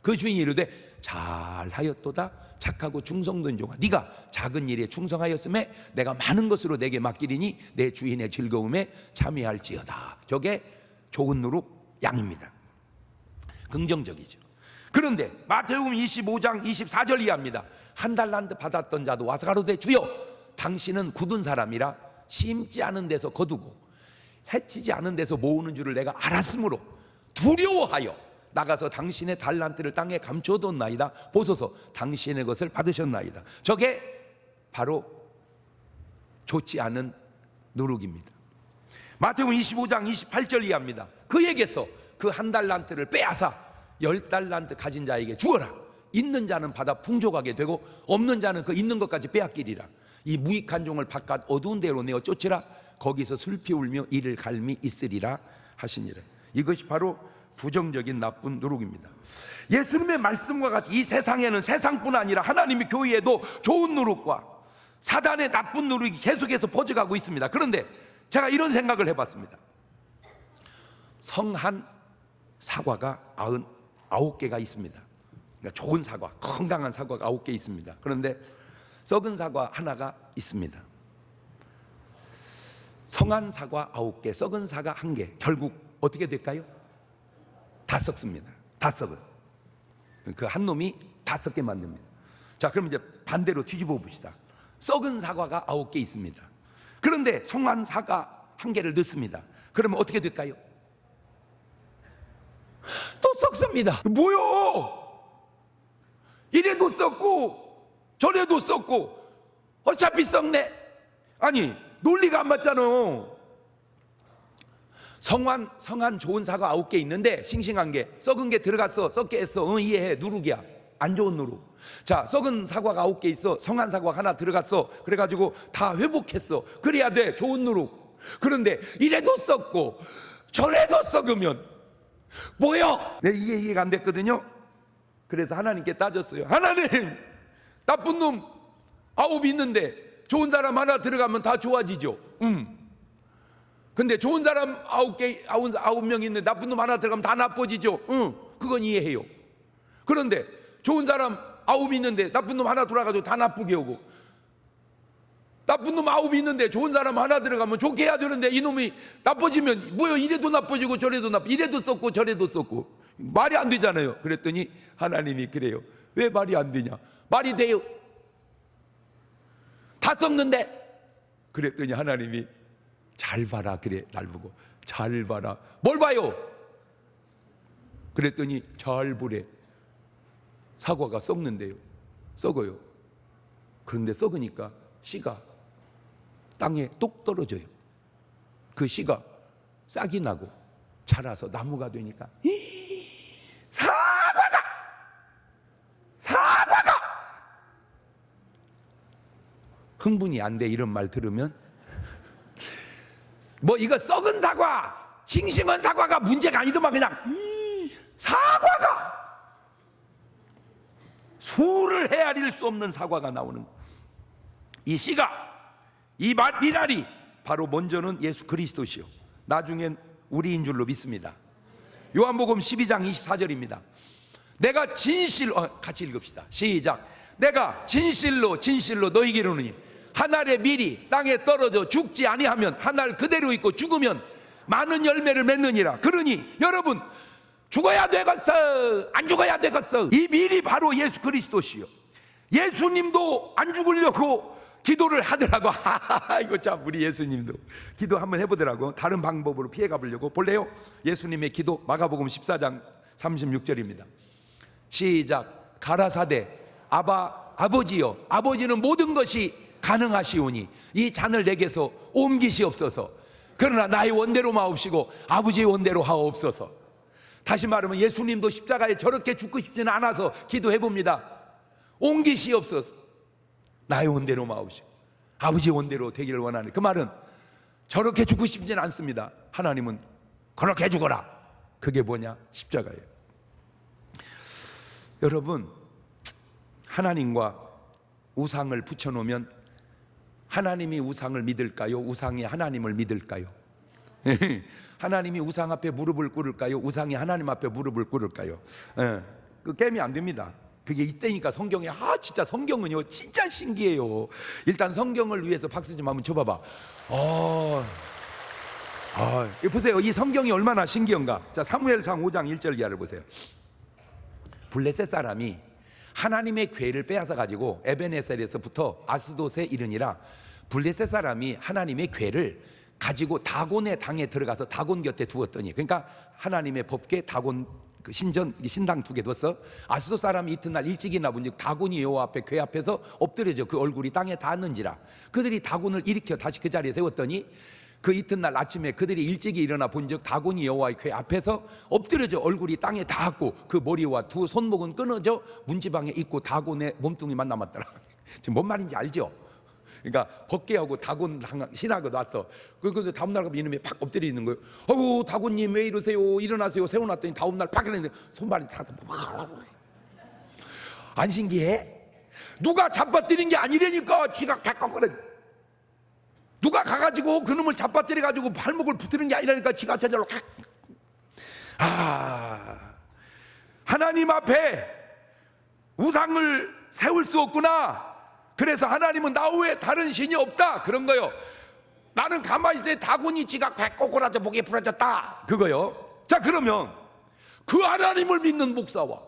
그 주인이 이르되 잘하였도다 착하고 충성된 종아, 네가 작은 일에 충성하였음에 내가 많은 것으로 내게 맡기리니 내 주인의 즐거움에 참여할지어다. 저게 좋은 누룩 양입니다. 긍정적이죠. 그런데 마태복음 25장 24절 이하입니다. 1달란트 받았던 자도 와서 가로되 주여 당신은 굳은 사람이라 심지 않은 데서 거두고 해치지 않은 데서 모으는 줄을 내가 알았으므로 두려워하여 나가서 당신의 달란트를 땅에 감춰뒀나이다. 보소서 당신의 것을 받으셨나이다. 저게 바로 좋지 않은 누룩입니다. 마태복음 25장 28절 이하입니다. 그에게서 그 1달란트를 빼앗아 10달란트 가진 자에게 주어라. 있는 자는 받아 풍족하게 되고 없는 자는 그 있는 것까지 빼앗기리라. 이 무익한 종을 바깥 어두운 데로 내어 쫓으라. 거기서 슬피 울며 이를 갈미 있으리라 하시니라. 이것이 바로 부정적인 나쁜 누룩입니다. 예수님의 말씀과 같이 이 세상에는 세상뿐 아니라 하나님의 교회에도 좋은 누룩과 사단의 나쁜 누룩이 계속해서 퍼져가고 있습니다. 그런데 제가 이런 생각을 해봤습니다. 성한 사과가 99개가 있습니다. 그러니까 좋은 사과, 건강한 사과가 9개 있습니다. 그런데 썩은 사과 하나가 있습니다. 성한 사과 9개, 썩은 사과 1개. 결국 어떻게 될까요? 다 썩습니다. 다 썩은. 그 한 놈이 다 썩게 만듭니다. 자, 그럼 이제 반대로 뒤집어 봅시다. 썩은 사과가 9개 있습니다. 그런데 성한 사과 1개를 넣습니다. 그러면 어떻게 될까요? 또 썩습니다. 뭐요? 이래도 썩고 저래도 썩고 어차피 썩네. 아니 논리가 안 맞잖아. 성한 좋은 사과 9개 있는데 싱싱한 게 썩은 게 들어갔어. 썩게 했어. 이해해. 누룩이야. 안 좋은 누룩. 자, 썩은 사과가 9개 있어. 성한 사과 하나 들어갔어. 그래가지고 다 회복했어. 그래야 돼. 좋은 누룩. 그런데 이래도 썩고 저래도 썩으면 뭐요? 네, 이게 이해가 안 됐거든요. 그래서 하나님께 따졌어요. 하나님, 나쁜 놈 9 있는데 좋은 사람 하나 들어가면 다 좋아지죠. 근데 좋은 사람 9명 있는데 나쁜 놈 하나 들어가면 다 나빠지죠. 그건 이해해요. 그런데 좋은 사람 9 있는데 나쁜 놈 하나 돌아가지고 다 나쁘게 오고, 나쁜 놈 9 있는데 좋은 사람 하나 들어가면 좋게 해야 되는데 이놈이 나빠지면 뭐요? 이래도 나빠지고 저래도 이래도 썩고 저래도 썩고 말이 안 되잖아요. 그랬더니 하나님이 그래요. 왜 말이 안 되냐? 말이 돼요. 다 썩는데. 그랬더니 하나님이 잘 봐라. 그래, 날 보고 잘 봐라. 뭘 봐요? 그랬더니 잘 보래. 사과가 썩는데요. 썩어요. 그런데 썩으니까 씨가 땅에 똑 떨어져요. 그 씨가 싹이 나고 자라서 나무가 되니까 사과가 흥분이 안 돼. 이런 말 들으면 뭐 이거 썩은 사과 싱싱한 사과가 문제가 아니더만 그냥 사과가 수를 헤아릴 수 없는 사과가 나오는 거. 이 씨가 이 미랄이 바로 먼저는 예수 그리스도시요 나중엔 우리인 줄로 믿습니다. 요한복음 12장 24절입니다. 내가 진실로 같이 읽읍시다. 시작. 내가 진실로 너희에게 이르노니 한 알의 밀이 땅에 떨어져 죽지 아니하면 한 알 그대로 있고 죽으면 많은 열매를 맺느니라. 그러니 여러분 죽어야 되겠어, 안 죽어야 되겠어. 이 밀이 바로 예수 그리스도시요. 예수님도 안 죽으려고 기도를 하더라고. 이거 참 우리 예수님도 기도 한번 해보더라고. 다른 방법으로 피해가 보려고. 볼래요? 예수님의 기도 마가복음 14장 36절입니다. 시작. 가라사대 아버지여, 아버지는 모든 것이 가능하시오니 이 잔을 내게서 옮기시옵소서. 그러나 나의 원대로 마옵시고 아버지의 원대로 하옵소서. 다시 말하면 예수님도 십자가에 저렇게 죽고 싶지는 않아서 기도해봅니다. 옮기시옵소서. 나의 원대로 마옵시고 아버지의 원대로 되기를 원하는. 그 말은 저렇게 죽고 싶지는 않습니다. 하나님은 그렇게 죽어라. 그게 뭐냐? 십자가예요. 여러분, 하나님과 우상을 붙여놓으면 하나님이 우상을 믿을까요? 우상이 하나님을 믿을까요? 하나님이 우상 앞에 무릎을 꿇을까요? 우상이 하나님 앞에 무릎을 꿇을까요? 그 게임이 안 됩니다. 그게 이때니까 성경에 진짜 성경은요 진짜 신기해요. 일단 성경을 위해서 박수 좀 한번 쳐봐봐. 보세요. 이 성경이 얼마나 신기한가. 자, 사무엘상 5장 1절 이하를 보세요. 블레셋 사람이 하나님의 궤를 빼앗아 가지고 에베네셀에서부터 아스돗에 이르니라. 블레셋 사람이 하나님의 궤를 가지고 다곤의 당에 들어가서 다곤 곁에 두었더니, 그러니까 하나님의 법궤 다곤 그 신당 2개 뒀어. 아스돗 사람이 이튿날 일찍 일어나 본즉 다곤이 여호와 앞에 궤 앞에서 엎드려져 그 얼굴이 땅에 닿았는지라. 그들이 다곤을 일으켜 다시 그 자리에 세웠더니 그 이튿날 아침에 그들이 일찍이 일어나 본즉 다곤이 여호와의 궤 앞에서 엎드려져 얼굴이 땅에 닿았고 그 머리와 두 손목은 끊어져 문지방에 있고 다곤의 몸뚱이만 남았더라. 지금 뭔 말인지 알죠? 그러니까 법궤하고 다곤 신하고 놨어. 그런데 다음날 가면 이놈이 팍 엎드려 있는 거예요. 아이고 다곤님 왜 이러세요? 일어나세요. 세워놨더니 다음날 팍 이랬는데 손발이 닿아서 안 신기해? 누가 잡아뜨린 게 아니라니까. 쥐가 개꺾거려. 누가 가가지고 그놈을 잡아뜨려가지고 발목을 붙이는 게 아니라니까. 쥐가 저절로 하나님 앞에 우상을 세울 수 없구나. 그래서 하나님은 나 외에 다른 신이 없다. 그런 거요. 나는 가만히 있을 때 다곤이 지가 꿰꼬꼬라져 목이 부러졌다. 그거요. 자, 그러면 그 하나님을 믿는 목사와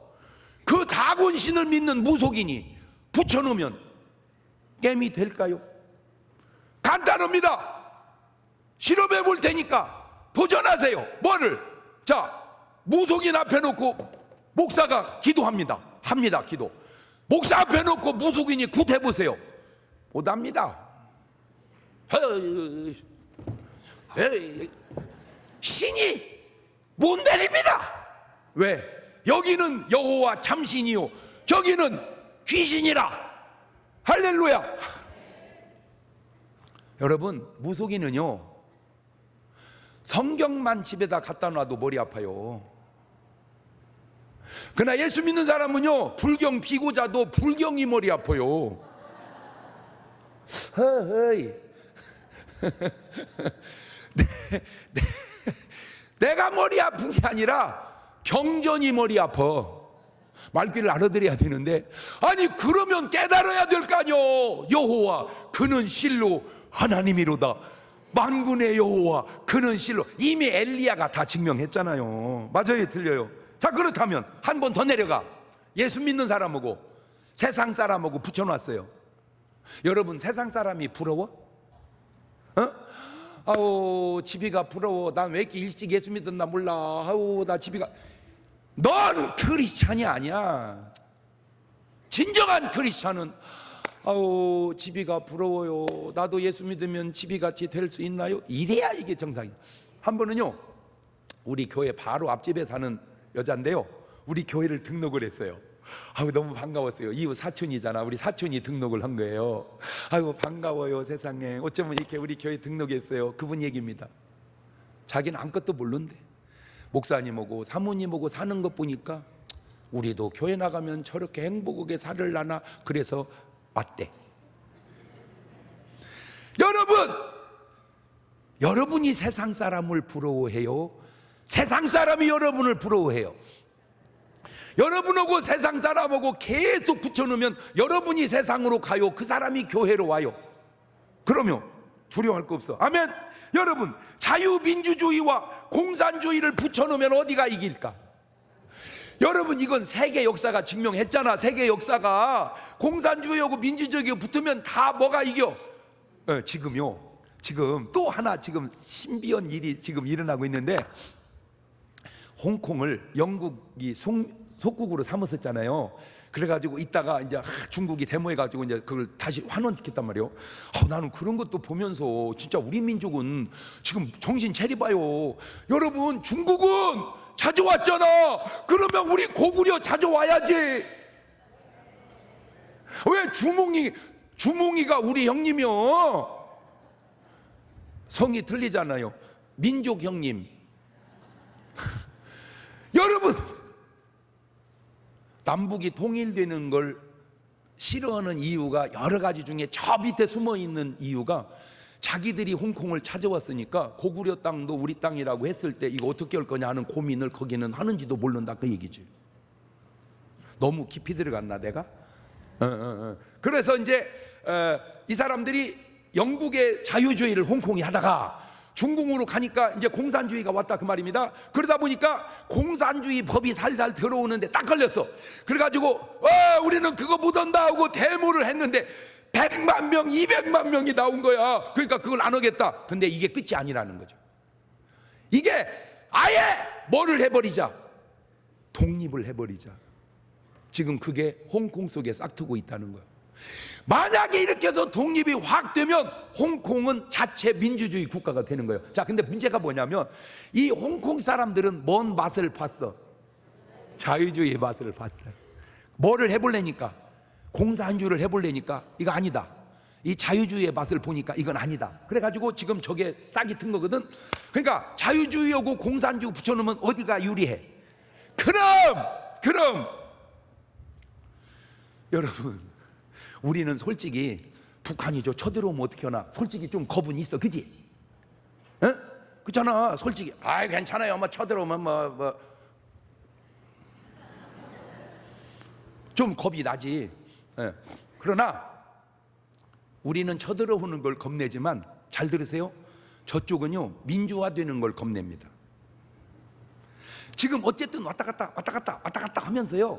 그 다곤 신을 믿는 무속인이 붙여놓으면 게임이 될까요? 간단합니다. 실험해 볼 테니까 도전하세요. 뭐를? 자, 무속인 앞에 놓고 목사가 기도합니다. 기도. 목사 앞에 놓고 무속인이 굿해보세요. 못합니다. 신이 못 내립니다. 왜? 여기는 여호와 참신이요 저기는 귀신이라. 할렐루야. 여러분, 무속인은요 성경만 집에다 갖다 놔도 머리 아파요. 그러나 예수 믿는 사람은요 불경 피고자도 불경이 머리 아파요. 허허이. 내가 머리 아픈 게 아니라 경전이 머리 아파. 말귀를 알아들어야 되는데, 아니 그러면 깨달아야 될 거 아니요. 여호와 그는 실로 하나님이로다. 만군의 여호와 그는 실로. 이미 엘리야가 다 증명했잖아요. 맞아요, 틀려요? 자, 그렇다면 한 번 더 내려가. 예수 믿는 사람하고 세상 사람하고 붙여놨어요. 여러분, 세상 사람이 부러워? 아우 집이가 부러워. 난 왜 이렇게 일찍 예수 믿었나 몰라. 아우 나 집이가. 넌 크리스찬이 아니야. 진정한 크리스찬은 아우 집이가 부러워요. 나도 예수 믿으면 집이같이 될 수 있나요? 이래야 이게 정상이야. 한 번은요 우리 교회 바로 앞집에 사는 여잔데요, 우리 교회를 등록을 했어요. 아우 너무 반가웠어요. 이후 사촌이잖아. 우리 사촌이 등록을 한 거예요. 아이고 반가워요. 세상에 어쩌면 이렇게 우리 교회 등록했어요. 그분 얘기입니다. 자기는 아무것도 모르는데 목사님하고 사모님하고 사는 것 보니까 우리도 교회 나가면 저렇게 행복하게 살을라나 그래서 왔대. 여러분이 세상 사람을 부러워해요? 세상 사람이 여러분을 부러워해요? 여러분하고 세상 사람하고 계속 붙여놓으면 여러분이 세상으로 가요? 그 사람이 교회로 와요? 그러면 두려워할 거 없어. 아멘. 여러분, 자유민주주의와 공산주의를 붙여놓으면 어디가 이길까? 여러분, 이건 세계 역사가 증명했잖아. 세계 역사가 공산주의하고 민주주의가 붙으면 다 뭐가 이겨? 지금 또 하나 지금 신비한 일이 지금 일어나고 있는데, 홍콩을 영국이 속국으로 삼았었잖아요. 그래가지고 이따가 이제 중국이 데모해가지고 이제 그걸 다시 환원시켰단 말이에요. 나는 그런 것도 보면서 진짜 우리 민족은 지금 정신 차려봐요. 여러분, 중국은 자주 왔잖아. 그러면 우리 고구려 자주 와야지. 왜 주몽이가 우리 형님이요? 성이 틀리잖아요. 민족 형님. 여러분, 남북이 통일되는 걸 싫어하는 이유가 여러 가지 중에 저 밑에 숨어 있는 이유가, 자기들이 홍콩을 찾아왔으니까 고구려 땅도 우리 땅이라고 했을 때 이거 어떻게 할 거냐 하는 고민을 거기는 하는지도 모른다, 그 얘기지. 너무 깊이 들어갔나 내가? 그래서 이제 이 사람들이 영국의 자유주의를 홍콩이 하다가 중국으로 가니까 이제 공산주의가 왔다, 그 말입니다. 그러다 보니까 공산주의 법이 살살 들어오는데 딱 걸렸어. 그래가지고 우리는 그거 못한다 하고 데모를 했는데 100만 명, 200만 명이 나온 거야. 그러니까 그걸 안 하겠다. 근데 이게 끝이 아니라는 거죠. 이게 아예 뭐를 해버리자, 독립을 해버리자. 지금 그게 홍콩 속에 싹트고 있다는 거예요. 만약에 이렇게 해서 독립이 확 되면 홍콩은 자체 민주주의 국가가 되는 거예요. 자, 근데 문제가 뭐냐면 이 홍콩 사람들은 뭔 맛을 봤어? 자유주의의 맛을 봤어요. 뭐를 해볼래니까, 공산주의를 해볼래니까 이거 아니다. 이 자유주의의 맛을 보니까 이건 아니다. 그래가지고 지금 저게 싹이 튼 거거든. 그러니까 자유주의하고 공산주의 붙여놓으면 어디가 유리해? 그럼 여러분, 우리는 솔직히 북한이 쳐들어오면 어떻게 하나 솔직히 좀 겁은 있어, 그지? 그렇잖아. 솔직히 괜찮아요. 쳐들어오면 좀 겁이 나지. 그러나 우리는 쳐들어오는 걸 겁내지만, 잘 들으세요, 저쪽은요 민주화되는 걸 겁냅니다. 지금 어쨌든 왔다 갔다 하면서요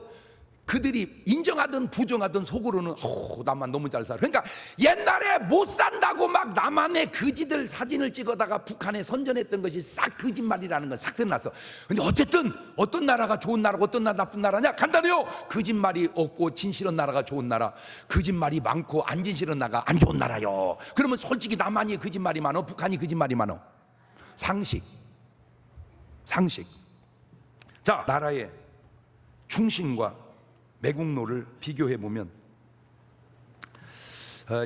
그들이 인정하든 부정하든 속으로는 나만 너무 잘 살아. 그러니까 옛날에 못 산다고 막 남한의 거지들 사진을 찍어다가 북한에 선전했던 것이 싹 거짓말이라는 건 싹 드러났어. 근데 어쨌든 어떤 나라가 좋은 나라고 어떤 나라 나쁜 나라냐? 간단해요. 거짓말이 없고 진실한 나라가 좋은 나라, 거짓말이 많고 안 진실한 나라가 안 좋은 나라요. 그러면 솔직히 남한이 거짓말이 많어, 북한이 거짓말이 많어? 상식. 자, 나라의 충신과 매국노를 비교해 보면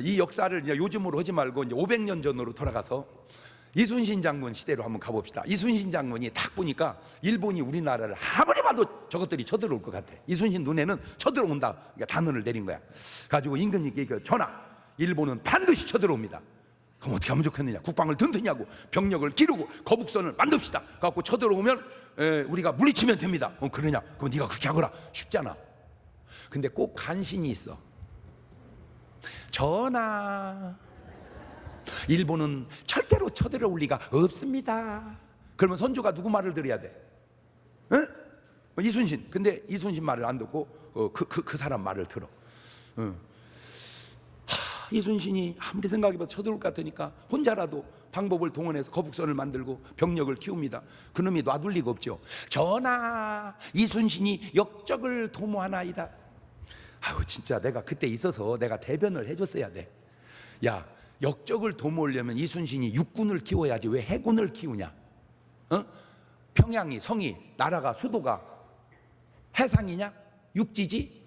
이 역사를 이제 요즘으로 하지 말고 이제 500년 전으로 돌아가서 이순신 장군 시대로 한번 가봅시다. 이순신 장군이 딱 보니까 일본이 우리나라를 아무리 봐도 저것들이 쳐들어올 것 같아. 이순신 눈에는 쳐들어온다. 그러니까 단언을 내린 거야. 가지고 임금님께 전하, 일본은 반드시 쳐들어옵니다. 그럼 어떻게 하면 좋겠느냐? 국방을 든든히 하고 병력을 기르고 거북선을 만듭시다. 갖고 쳐들어오면 우리가 물리치면 됩니다. 그러냐? 그럼 네가 그렇게 하거라. 쉽잖아. 근데 꼭 간신이 있어. 전하, 일본은 절대로 쳐들어올 리가 없습니다. 그러면 선조가 누구 말을 들어야 돼? 응? 이순신. 근데 이순신 말을 안 듣고 그 사람 말을 들어. 이순신이 아무리 생각해봐도 쳐들어올 것 같으니까 혼자라도 방법을 동원해서 거북선을 만들고 병력을 키웁니다. 그놈이 놔둘 리가 없죠. 전하, 이순신이 역적을 도모하나이다. 아유, 진짜 내가 그때 있어서 내가 대변을 해줬어야 돼. 야, 역적을 도모하려면 이순신이 육군을 키워야지 왜 해군을 키우냐? 평양이, 성이, 나라가, 수도가 해상이냐? 육지지?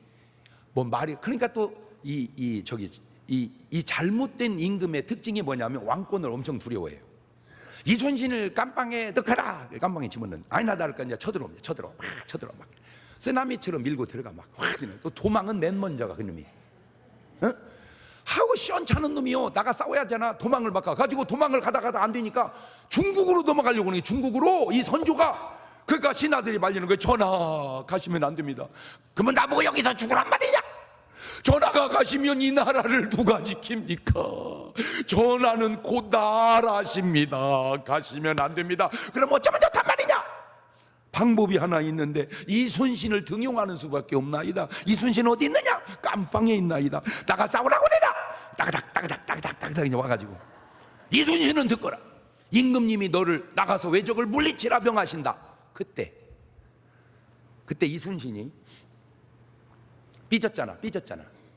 뭐 말이. 그러니까 또 이 잘못된 임금의 특징이 뭐냐면 왕권을 엄청 두려워해요. 이순신을 깜빵에 넣어라. 깜빵에 집어넣는. 아니나 다를까 이제 쳐들어 막 쓰나미처럼 밀고 들어가 막 확. 또 도망은 맨 먼저가 그놈이. 하고 시원찮은 놈이요. 나가 싸워야 하잖아. 도망을 바꿔 가지고 도망을 가다 안 되니까 중국으로 넘어가려고 하는 게 중국으로 이 선조가. 그러니까 신하들이 말리는 거예요. 전하, 가시면 안 됩니다. 그러면 나보고 여기서 죽으란 말이냐? 전하가 가시면 이 나라를 누가 지킵니까? 전하는 곧 나라십니다. 가시면 안 됩니다. 그럼 어쩌면 좋단 말이냐? 방법이 하나 있는데 이순신을 등용하는 수밖에 없나이다. 이순신 어디 있느냐? 깜빵에 있나이다. 나가 싸우라고 그래라. 따그닥 이제 와가지고 이순신은 듣거라. 임금님이 너를 나가서 왜적을 물리치라 명하신다. 그때 이순신이 삐졌잖아.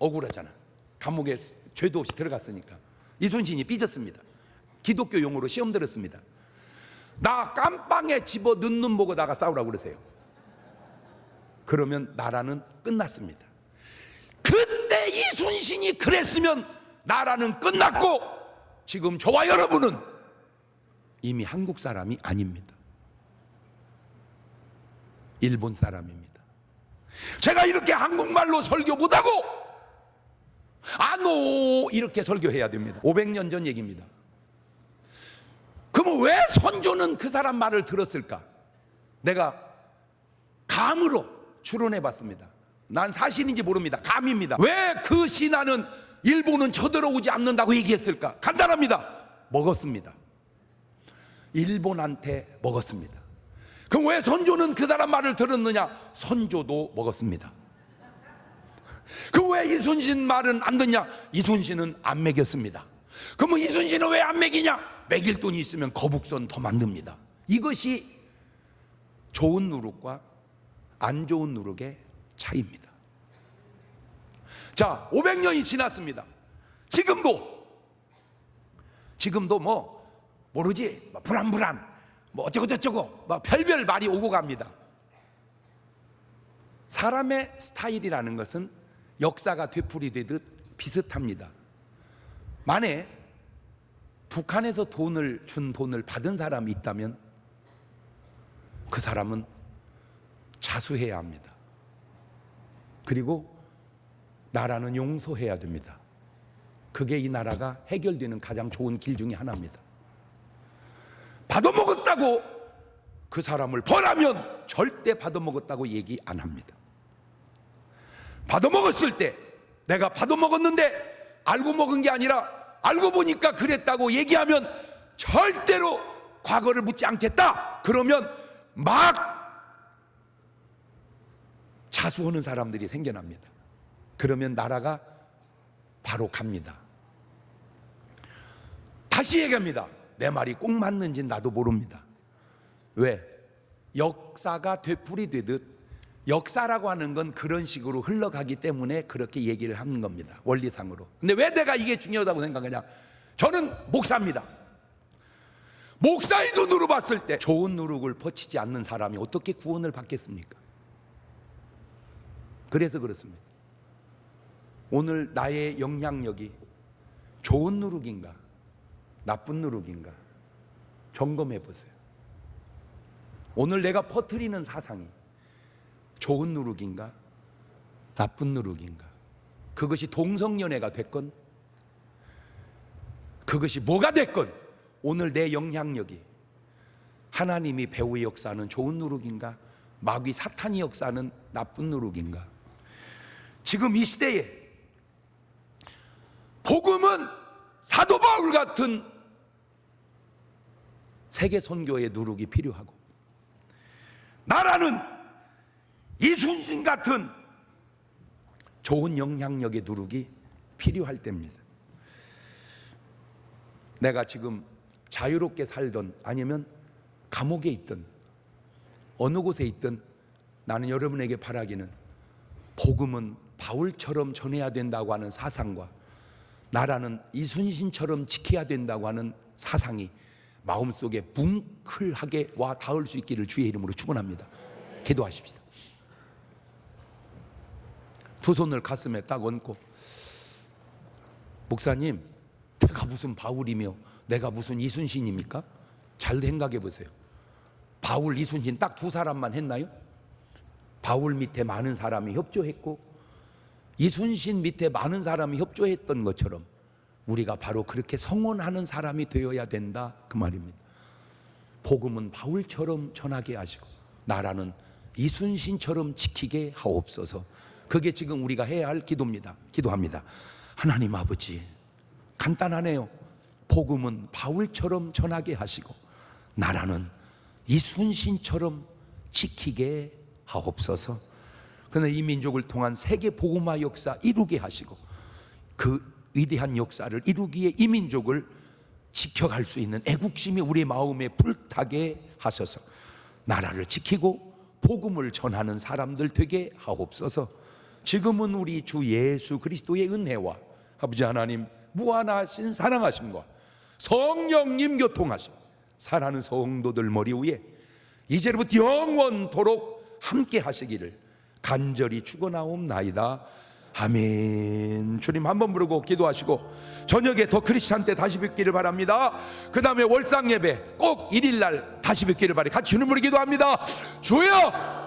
억울하잖아. 감옥에 죄도 없이 들어갔으니까. 이순신이 삐졌습니다. 기독교 용어로 시험 들었습니다. 나 깜빵에 집어 넣는 보고 나가 싸우라고 그러세요. 그러면 나라는 끝났습니다. 그때 이순신이 그랬으면 나라는 끝났고 지금 저와 여러분은 이미 한국 사람이 아닙니다. 일본 사람입니다. 제가 이렇게 한국말로 설교 못하고 아노 이렇게 설교해야 됩니다. 500년 전 얘기입니다. 그러면 왜 선조는 그 사람 말을 들었을까? 내가 감으로 추론해 봤습니다. 난 사실인지 모릅니다. 감입니다. 왜 그 신하는 일본은 쳐들어오지 않는다고 얘기했을까? 간단합니다. 먹었습니다. 일본한테 먹었습니다. 그럼 왜 선조는 그 사람 말을 들었느냐? 선조도 먹었습니다. 그럼 왜 이순신 말은 안 듣냐? 이순신은 안 먹였습니다. 그러면 이순신은 왜 안 먹이냐? 먹일 돈이 있으면 거북선 더 만듭니다. 이것이 좋은 누룩과 안 좋은 누룩의 차이입니다. 자, 500년이 지났습니다. 지금도 뭐 모르지, 불안 뭐 어쩌고 저쩌고 뭐 별별 말이 오고 갑니다. 사람의 스타일이라는 것은 역사가 되풀이되듯 비슷합니다. 만에 북한에서 준 돈을 받은 사람이 있다면 그 사람은 자수해야 합니다. 그리고 나라는 용서해야 됩니다. 그게 이 나라가 해결되는 가장 좋은 길 중에 하나입니다. 받아먹었다고 그 사람을 벌하면 절대 받아먹었다고 얘기 안 합니다. 받아먹었을 때 내가 받아먹었는데 알고 먹은 게 아니라 알고 보니까 그랬다고 얘기하면 절대로 과거를 묻지 않겠다. 그러면 막 하수하는 사람들이 생겨납니다. 그러면 나라가 바로 갑니다. 다시 얘기합니다. 내 말이 꼭 맞는지 나도 모릅니다. 왜? 역사가 되풀이되듯 역사라고 하는 건 그런 식으로 흘러가기 때문에 그렇게 얘기를 하는 겁니다. 원리상으로. 근데 왜 내가 이게 중요하다고 생각하냐? 저는 목사입니다. 목사의 눈으로 봤을 때 좋은 누룩을 퍼치지 않는 사람이 어떻게 구원을 받겠습니까? 그래서 그렇습니다. 오늘 나의 영향력이 좋은 누룩인가 나쁜 누룩인가 점검해 보세요. 오늘 내가 퍼뜨리는 사상이 좋은 누룩인가 나쁜 누룩인가, 그것이 동성연애가 됐건 그것이 뭐가 됐건 오늘 내 영향력이 하나님이 배후의 역사는 좋은 누룩인가 마귀 사탄이 역사는 나쁜 누룩인가. 지금 이 시대에 복음은 사도 바울 같은 세계 선교의 누룩이 필요하고, 나라는 이순신 같은 좋은 영향력의 누룩이 필요할 때입니다. 내가 지금 자유롭게 살던 아니면 감옥에 있든 어느 곳에 있든 나는 여러분에게 바라기는 복음은 바울처럼 전해야 된다고 하는 사상과 나라는 이순신처럼 지켜야 된다고 하는 사상이 마음속에 뭉클하게 와 닿을 수 있기를 주의 이름으로 축원합니다. 기도하십시다. 두 손을 가슴에 딱 얹고, 목사님, 내가 무슨 바울이며 내가 무슨 이순신입니까? 잘 생각해 보세요. 바울, 이순신 딱 두 사람만 했나요? 바울 밑에 많은 사람이 협조했고 이순신 밑에 많은 사람이 협조했던 것처럼 우리가 바로 그렇게 성원하는 사람이 되어야 된다, 그 말입니다. 복음은 바울처럼 전하게 하시고 나라는 이순신처럼 지키게 하옵소서. 그게 지금 우리가 해야 할 기도입니다. 기도합니다. 하나님 아버지, 간단하네요. 복음은 바울처럼 전하게 하시고 나라는 이순신처럼 지키게 하옵소서. 그러나 이 민족을 통한 세계 복음화 역사 이루게 하시고 그 위대한 역사를 이루기에 이 민족을 지켜갈 수 있는 애국심이 우리 마음에 불타게 하셔서 나라를 지키고 복음을 전하는 사람들 되게 하옵소서. 지금은 우리 주 예수 그리스도의 은혜와 아버지 하나님 무한하신 사랑하심과 성령님 교통하심 사랑하는 성도들 머리 위에 이제부터 영원토록 함께 하시기를 간절히 축원하옵나이다. 아멘. 주님 한번 부르고 기도하시고 저녁에 더 크리스찬 때 다시 뵙기를 바랍니다. 그 다음에 월상 예배 꼭 1일날 다시 뵙기를 바래. 같이 주님 부르 기도합니다. 주여